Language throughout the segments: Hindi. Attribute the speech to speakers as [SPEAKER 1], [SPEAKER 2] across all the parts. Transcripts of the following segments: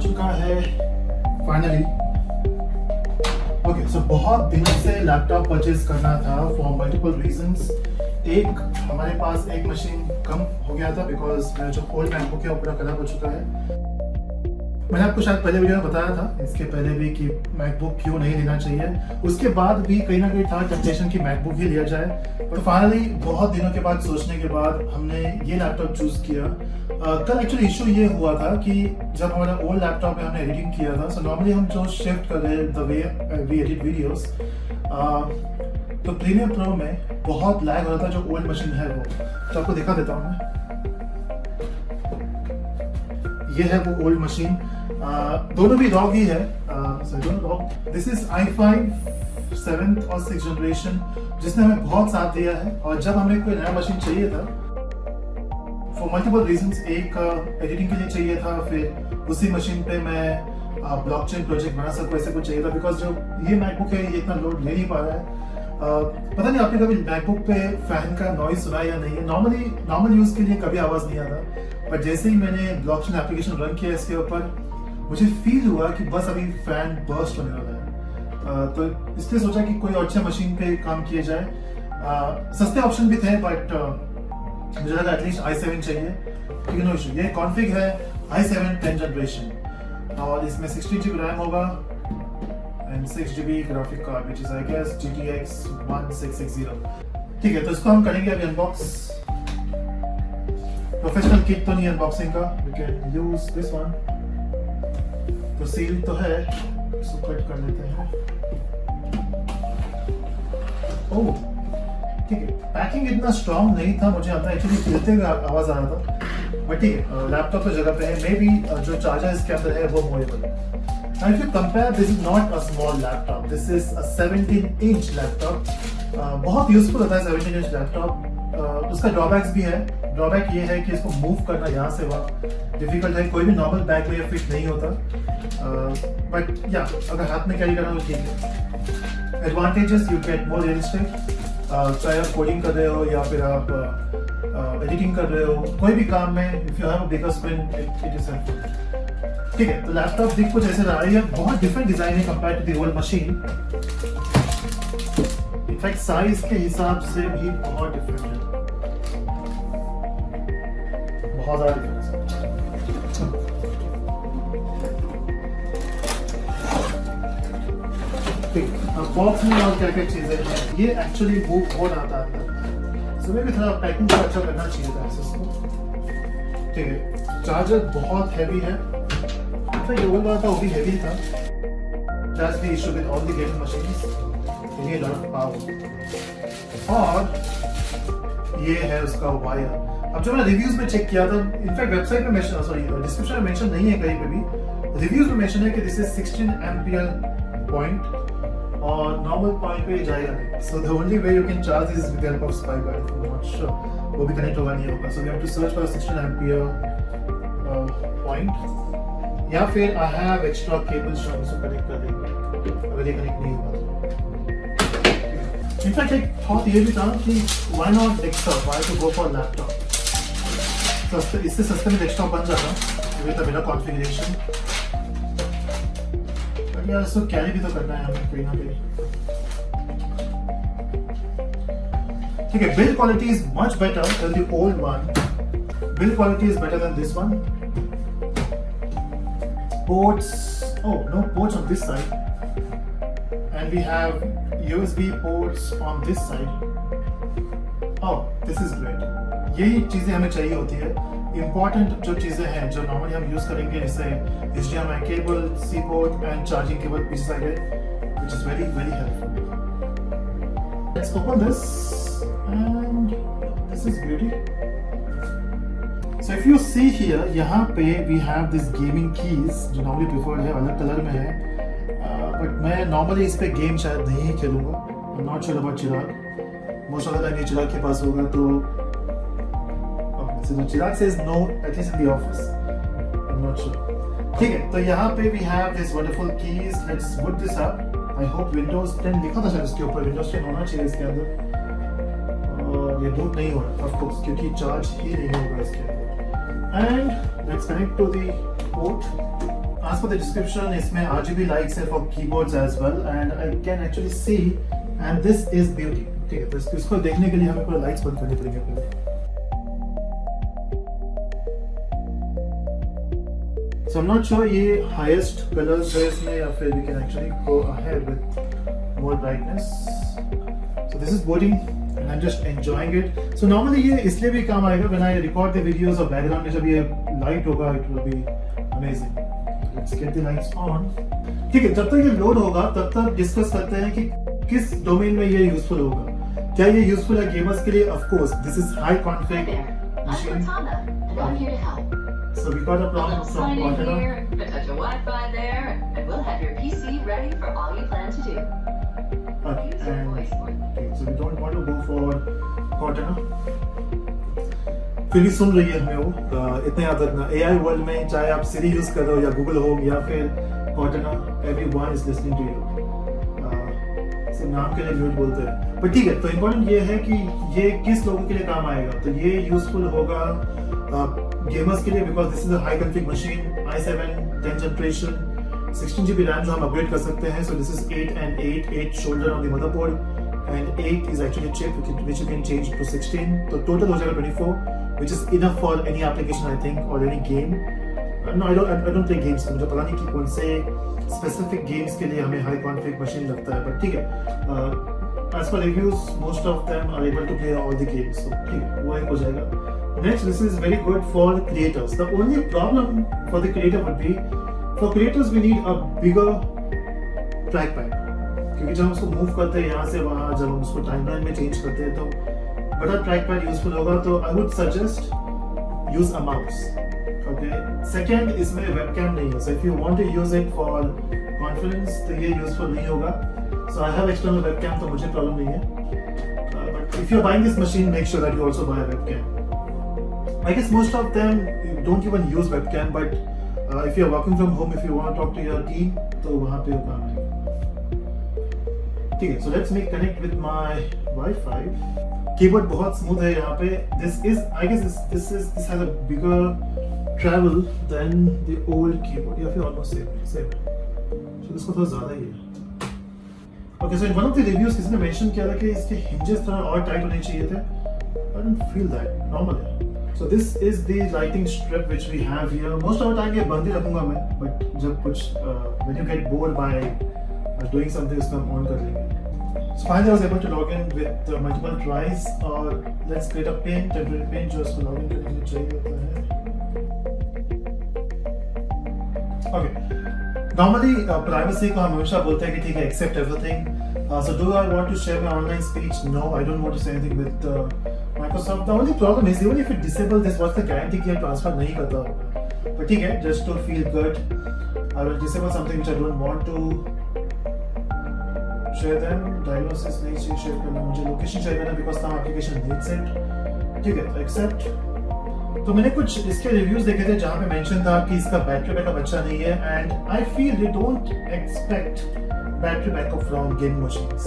[SPEAKER 1] चुका है फाइनली। ओके सो बहुत दिनों से लैपटॉप परचेज करना था फॉर मल्टीपल रीजंस। एक, हमारे पास एक मशीन कम हो गया था बिकॉज मेरा जो ओल्ड मैकबुक है वो पूरा खराब हो चुका है। मैंने आपको शायद पहले वीडियो में बताया था, इसके पहले भी, कि मैकबुक क्यों नहीं लेना चाहिए। उसके बाद भी कहीं ना कहीं था टेम्पटेशन कि मैकबुक ही लिया जाए, बट फाइनली बहुत दिनों के बाद सोचने के बाद हमने ये लैपटॉप चूज किया। कल एक्चुअली इशू ये हुआ था कि जब हमारा ओल्ड लैपटॉप में हमने एडिटिंग किया था, सो नॉर्मली हम जो शिफ्ट कर रहे हैं the way we edit videos, तो प्रीमियर प्रो में बहुत लैग हो रहा था जो ओल्ड मशीन है वो। तो आपको दिखा देता हूँ मैं, ये है वो ओल्ड मशीन। दोनों भी रॉग ही है, दिस इज i5 7th और 6th जनरेशन, जिसने हमें बहुत साथ दिया है। और जब हमें कोई नया मशीन चाहिए था फॉर मल्टीपल रीजंस, एक एडिटिंग के लिए चाहिए था, फिर उसी मशीन पे मैं ब्लॉकचेन प्रोजेक्ट बना सकूं, ऐसे कुछ चाहिए था। बिकॉज जो ये मैकबुक है ये इतना लोड ले नहीं पा रहा है। पता नहीं आपने कभी मैकबुक पे फैन का नॉइज सुना या नहीं है। नॉर्मल यूज के लिए कभी आवाज नहीं आता, बट जैसे ही मैंने ब्लॉकचेन एप्लीकेशन रन किया इसके ऊपर, मुझे फील हुआ कि बस अभी फैन बर्स्ट होने वाला है। तो इसलिए सोचा कि कोई अच्छे मशीन पे काम किया जाए। सस्ते ऑप्शन भी थे, बट मुझे लगा एटलीस्ट i7 चाहिए। ठीक है, नो इशू। ये कॉन्फ़िग है i7 10th जनरेशन, और इसमें 16 GB रैम होगा and 6 GB graphic card, which is I guess GTX 1660। ठीक है, तो इसको हम करेंगे अभी अनबॉक्स। प्रोफेशनल किट तो नहीं अनबॉक्सिंग का, we can use this one. तो सील तो है, इसको कट कर लेते हैं। ओह ठीक है, पैकिंग इतना स्ट्रॉन्ग नहीं था, मुझे आता एक्चुअली खेलते हुए आवाज आ रहा था, बट ठीक है, लैपटॉप तो जगह पे है। मे बी जो चार्जर इसके अंदर है वो मूवेबल है। Now if you compare, this is not a small laptop. This is a 17-inch laptop. बहुत यूजफुल होता है 17-inch लैपटॉप। उसका ड्रॉबैक्स भी है। ड्रॉबैक ये है कि इसको मूव करना यहाँ से वहाँ डिफिकल्ट है, कोई भी नॉर्मल बैग में फिट नहीं होता। बट या अगर हाथ में कैरी करना हो ठीक है। Advantages, you get more realistic. चाहे आप कोडिंग कर रहे हो या फिर आप एडिटिंग कर रहे हो, कोई भी काम में if you have a bigger screen it is helpful. ठीक है, तो लैपटॉप दिख कुछ ऐसे रहा है, बहुत डिफरेंट डिजाइन है compare to the old machine. In fact size के हिसाब से भी बहुत डिफरेंट है, बहुत ज्यादा डिफरेंस है। ठीक, अब बॉक्स में और क्या क्या चीजें हैं, ये एक्चुअली मूव हो रहा था अंदर, सो मैं थोड़ा पैकिंग को अच्छा करना चाहिए था इसको। ठीक है, चार्जर बहुत हैवी है, ये ओल्ड वाला था वो भी हेवी था। That's the issue with all the gaming machines. They need a lot of power. और ये है उसका वायर। अब जो मैंने रिव्यूज में चेक किया था, इनफैक्ट वेबसाइट में मेंशन, सॉरी डिस्क्रिप्शन में मेंशन नहीं है कहीं पे भी, रिव्यूज में मेंशन है कि दिस इज 16 एम्पियर पॉइंट और नॉर्मल पॉइंट पे जाएगा नहीं। So the only way you can charge this with the help of spike guard. I am not sure वो भी कनेक्ट होगा नहीं होगा, so we have to search for 16 ampere point, या फिर आई हैव एक्स्ट्रा केबल्स जो हम इसको कनेक्ट कर देंगे अगर ये कनेक्ट नहीं हुआ। इनफैक्ट एक थॉट ये भी था कि why not desktop, why to go for laptop. सस्ते, इससे सस्ते में डेस्कटॉप बन जाता विद मेरा कॉन्फ़िगरेशन, बट यार इसको कैरी भी तो करना है हमें कहीं ना कहीं। ठीक है, build quality is much better than the old one. Build quality is better than this one. Ports, oh no ports on this side, and we have USB ports on this side. Oh, this is great. यही चीजें हमें चाहिए होती है। Important जो चीजें हैं जो नॉर्मली हम यूज करेंगे, जैसे HDMI cable, C port and charging cable पीछे साइड है, which is very very helpful. Let's open this, and this is beauty. So if you see here, यहाँ पे we have this gaming keys जो normally preferred है, अलग कलर में है, but मैं normally इस पे गेम शायद नहीं खेलूंगा। I'm not sure about Chirag, most of the time ये चिराग के पास होगा, तो so Chirag says no, at least in the office, I'm not sure। ठीक है, तो यहाँ पे we have this wonderful keys, let's boot this up। I hope Windows 10 लिखा था शायद इसके ऊपर, Windows 10 होना चाहिए इसके अंदर, और ये बूट नहीं हो रहा of course क्योंकि चार्ज ही नहीं होगा इसके अंदर। And let's connect to the port. as per the description, इसमें RGB lights है for keyboards as well, and I can actually see, and this is beauty. ठीक है, तो इसको देखने के लिए हमें पूरा लाइट्स बंद करनी पड़ेंगे पहले. So I'm not sure ये highest colors है इसमें या फिर we can actually go ahead with more brightness. So this is boarding and I'm just enjoying it. So normally ये इसलिए भी काम आएगा when I record the videos और background में जब ये light होगा it will be amazing. Let's get the lights on. ठीक है, जब तक ये लोड होगा तब तक डिस्कस करते हैं कि किस डोमेन में ये यूजफुल होगा. क्या ये यूजफुल है गेमर्स के लिए? Of course, this is high config machine.
[SPEAKER 2] I'm here to help.
[SPEAKER 1] So we got a problem from
[SPEAKER 2] Sign in
[SPEAKER 1] Cortana.
[SPEAKER 2] here, attach a Wi-Fi there, and we'll have your PC ready for all you plan to do.
[SPEAKER 1] Okay,
[SPEAKER 2] Use your
[SPEAKER 1] and
[SPEAKER 2] voice for
[SPEAKER 1] okay, so we don't want to go for Cortana. फिर भी सुन रही है हमें वो. इतने याद रखना, AI वर्ल्ड में चाहे आप Siri यूज कर रहे हो या Google Home या फिर Cortana, everyone is listening to you. सिर्फ नाम के लिए म्यूट बोलते हैं, पर ठीक है. तो इम्पोर्टेंट ये है कि ये किस लोगों के लिए काम आएगा. तो ये यूजफुल होगा गेमर्स के लिए because this is a high config machine. i7 10th generation 16GB RAM जो हम अपग्रेड कर सकते हैं. So this is 8 and 8 shoulder on the motherboard and 8 is actually a chip which you can change to 16. तो total हो जाएगा 24, which is enough for any application I think or any game. No, I don't play games. मुझे पता नहीं कि कौन से specific games के लिए हमें high config machine लगता है, but ठीक है. As per reviews, most of them are able to play all the games. So ठीक है, वो एक हो जाएगा. Next, this is very good for creators. The only problem for the creator would be, for creators we need a bigger trackpad. क्योंकि जब हम उसको मूव करते हैं यहाँ से वहाँ, जब हम उसको टाइमलाइन में चेंज करते हैं तो बड़ा ट्रैक पैड यूजफुल होगा. तो I would suggest use a mouse. Okay. Second, इसमें वेबकैम नहीं है. So if you want to use it for conference तो ये यूजफुल नहीं होगा. So I have external webcam, तो मुझे प्रॉब्लम नहीं है. But if you are buying this machine, make sure that you also buy a webcam. I guess most of them don't even use webcam, but if you are working from home, if you want to talk to your team, तो वहाँ पे वो काम आएगा. ठीक है. So let's make connect with my wifi. Keyboard बहुत स्मूथ है यहाँ पे. This is I guess this has a bigger travel than the old keyboard, या फिर ऑलमोस्ट सेम. सो इसको थोड़ा ज्यादा ही है. Okay. So in one of the reviews किसी ने मेंशन किया था कि इसके हिंजेस थोड़ा और टाइट होने चाहिए थे. I don't feel that. Normal है. So this is the lighting strip which we have here. Most of the time ये बंद ही रखूंगा मैं, but जब कुछ when you get bored by doing something उसको हम ऑन कर लेंगे. So finally I was able to log in with multiple tries. और let's create a pin, temporary pin जो इसको login करने के लिए चाहिए होता है. Okay. Normally privacy को हम हमेशा बोलते हैं कि ठीक है, accept everything. So do I want to share my online speech? No, I don't want to say anything with Microsoft. The only problem is even if you disable this, what's the guarantee कि ये ट्रांसफर नहीं करता होगा. पर ठीक है, just to feel good, I will disable something which I don't want to share them. Diagnosis नहीं चाहिए शेयर करना, मुझे लोकेशन शेयर करना because some application needs it. ठीक है, तो accept. तो मैंने कुछ इसके रिव्यूज देखे थे जहाँ पे मेंशन था कि इसका बैटरी बैकअप अच्छा नहीं है, and I feel they don't expect battery backup from gaming machines.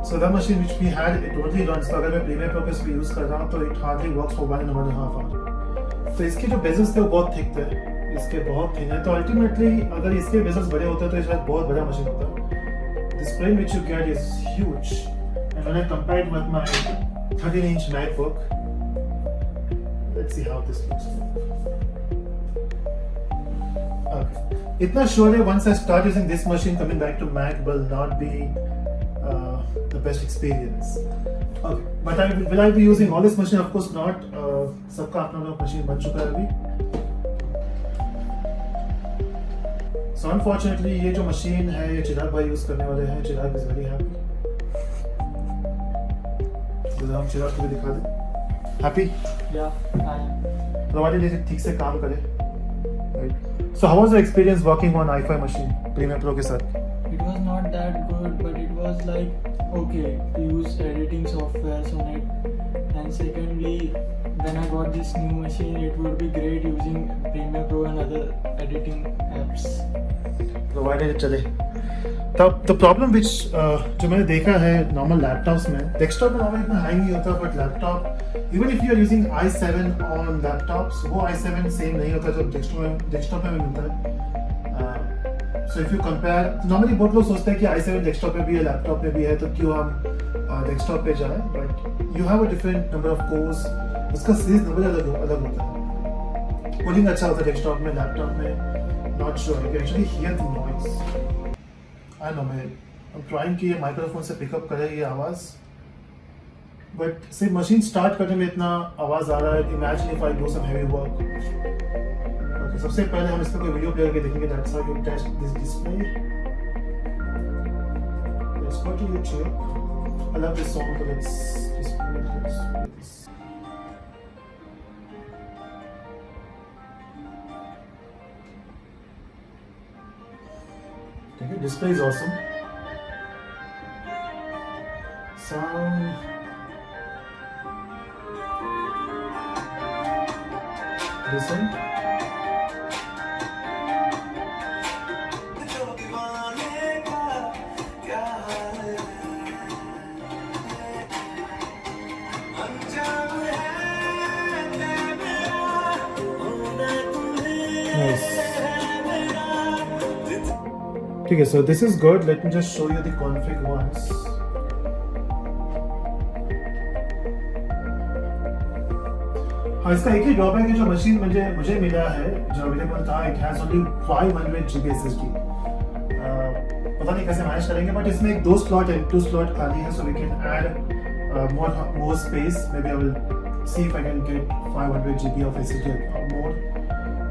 [SPEAKER 1] So the machine which we had, it only runs. तो अगर मैं Premiere Pro पे इसको यूज कर रहा हूँ तो it hardly works for 1.5 hours. तो इसके जो bezels थे वो बहुत थिक थे, इसके बहुत थिन है. तो अल्टीमेटली अगर इसके bezels बड़े होते तो ये शायद बहुत बड़ा मशीन होता. The screen which you get is huge, and when I compare it with my 13-inch MacBook, let's see how this looks. Okay. इतना sure है once I start using this machine, coming back to Mac will not be the best experience. Okay. But will I be using all this machine? Of course not. सबका अपना मशीन बन चुका है अभी. So unfortunately ये जो मशीन है ये चिराग भाई यूज करने वाले हैं. चिराग is very happy. तो हम चिराग को भी दिखा दें. Happy?
[SPEAKER 3] Yeah, I am.
[SPEAKER 1] तो हमारे लिए ठीक से काम करे. Right. So how was your experience working on i5 machine, Premiere Pro के साथ?
[SPEAKER 3] It was not that good, but it was like okay to use editing softwares on it. And secondly, when I got this new machine, it would be great using Premiere Pro and other editing apps.
[SPEAKER 1] Provided चले. तब the problem which जो मैंने देखा है normal laptops में, desktop में नॉर्मल इतना हाई नहीं होता, but laptop even if you are using i7 on laptops, वो i7 सेम नहीं होता जो desktop में मिलता है. So if you compare, normally बहुत लोग सोचते हैं कि i7 डेस्कटॉप पे भी है, लैपटॉप पे भी है, तो क्यों हम डेस्कटॉप पे जाए, but you have a different number of course, उसका सीरीज नंबर अलग होता है। कूलिंग अच्छा होता है डेस्कटॉप में, लैपटॉप में not sure, you can actually here the noise. I know मैं ट्राइंग कि ये माइक्रोफोन से पिकअप करे ये आवाज़, बट सिर्फ मशीन स्टार्ट करने में इतना आवाज़ आ रहा है। Imagine if I do some heavy work. Okay, सबसे पहले हम इसका कोई वीडियो प्ले करके देखेंगे, that's how you test this display. Let's go to YouTube. I love this song, so let's just play this. Okay, display is awesome. Sound. Listen. Nice. Okay, so this is good. Let me just show you the config once. हाँ, इसका एक ही ड्रॉबैक है, जो मशीन मुझे मिला है, जो अवेलेबल था, it has only 500 GB SSD। पता नहीं कैसे मैनेज करेंगे, बट इसमें एक 2 स्लॉट M2 स्लॉट खाली है, so we can add more space. Maybe I will see if I can get 500 GB of SSD or more,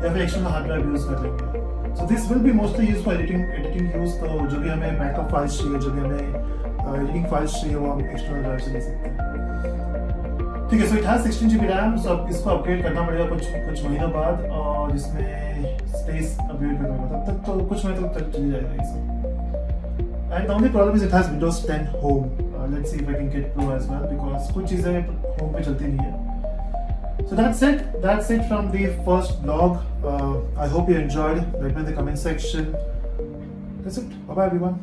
[SPEAKER 1] या फिर एक्सटर्नल हार्ड ड्राइव यूज कर लेंगे। So this will be mostly use for editing use. तो जो भी हमें बैकअप फाइल्स चाहिए, जो भी हमें एडिटिंग फाइल्स चाहिए, वो हम एक्सटर्नल ड्राइव से ले सकते हैं। ठीक है, so it has 16 GB RAM, so अब इसको अपग्रेड करना पड़ेगा कुछ महीनों बाद, और इसमें स्पेस अपग्रेड करना होगा, तब तक तो कुछ महीनों तक चली जाएगा इसे। And the only problem is it has Windows 10 Home. Let's see if I can get Pro as well, because कुछ चीज़ें होम पे चलती नहीं है। So that's it from the first vlog. I hope you enjoyed. Let me know in the comment section. That's it. Bye bye everyone.